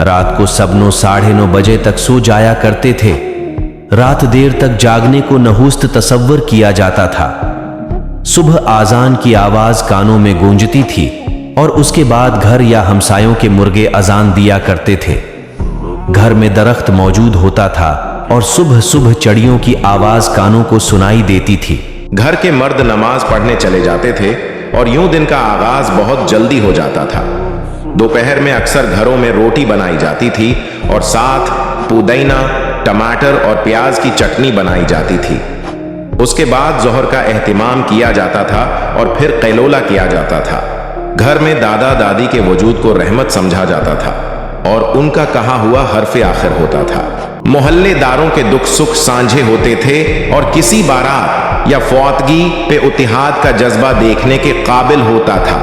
रात को सब 9 बजे तक सो जाया करते थे। रात देर तक जागने को नहुस्त तसव्वुर किया जाता था। सुबह आजान की आवाज कानों में गूंजती थी और उसके बाद घर या हमसायों के मुर्गे अजान दिया करते थे। घर में दरख्त मौजूद होता था और सुबह सुबह चिड़ियों की आवाज कानों को सुनाई देती थी। घर के मर्द नमाज पढ़ने चले जाते थे और यूं दिन का आगाज बहुत जल्दी हो जाता था। दोपहर में अक्सर घरों में रोटी बनाई जाती थी और साथ पुदीना, टमाटर और प्याज की चटनी बनाई जाती थी। उसके बाद जोहर का एहतिमाम किया जाता था और फिर कैलोला किया जाता था। घर में दादा दादी के वजूद को रहमत समझा जाता था और उनका कहा हुआ हर्फ आखिर होता था। मोहल्लेदारों के दुख सुख साझे होते थे और किसी बारात या फौतगी पे इत्तेहाद का जज्बा देखने के काबिल होता था।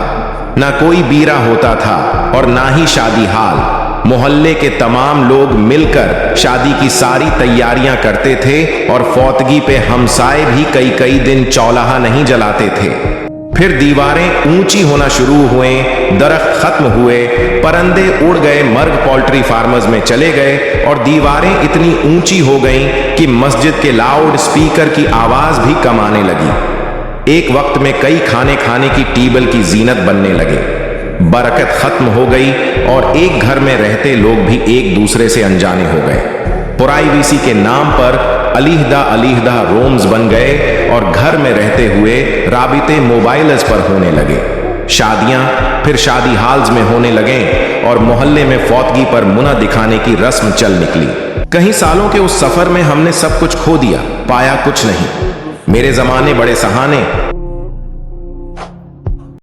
ना कोई बीरा होता था और ना ही शादी हाल। मोहल्ले के तमाम लोग मिलकर शादी की सारी तैयारियां करते थे और फौतगी पे हमसाए भी कई कई दिन चौलाहा नहीं जलाते थे। फिर दीवारें ऊंची होना शुरू हुए, दरख्त खत्म हुए, परंदे उड़ गए, मर्ग पोल्ट्री फार्मर्स में चले गए और दीवारें इतनी ऊंची हो गईं कि मस्जिद के लाउड स्पीकर की आवाज भी कम आने लगी। एक वक्त में कई खाने खाने की टेबल की जीनत बनने लगे। बरकत खत्म हो गई और एक घर में रहते लोग भी एक दूसरे से अनजाने हो गए। प्राइवेसी के नाम पर अलीहदा अलीहदा रूम्स बन गए और घर में रहते हुए राबिते मोबाइल्स पर होने लगे। शादियां फिर शादी हाल्स में होने लगे और मोहल्ले में फौतगी पर मुना दिखाने की रस्म चल निकली। कई सालों के उस सफर में हमने सब कुछ खो दिया, पाया कुछ नहीं। मेरे जमाने बड़े सहाने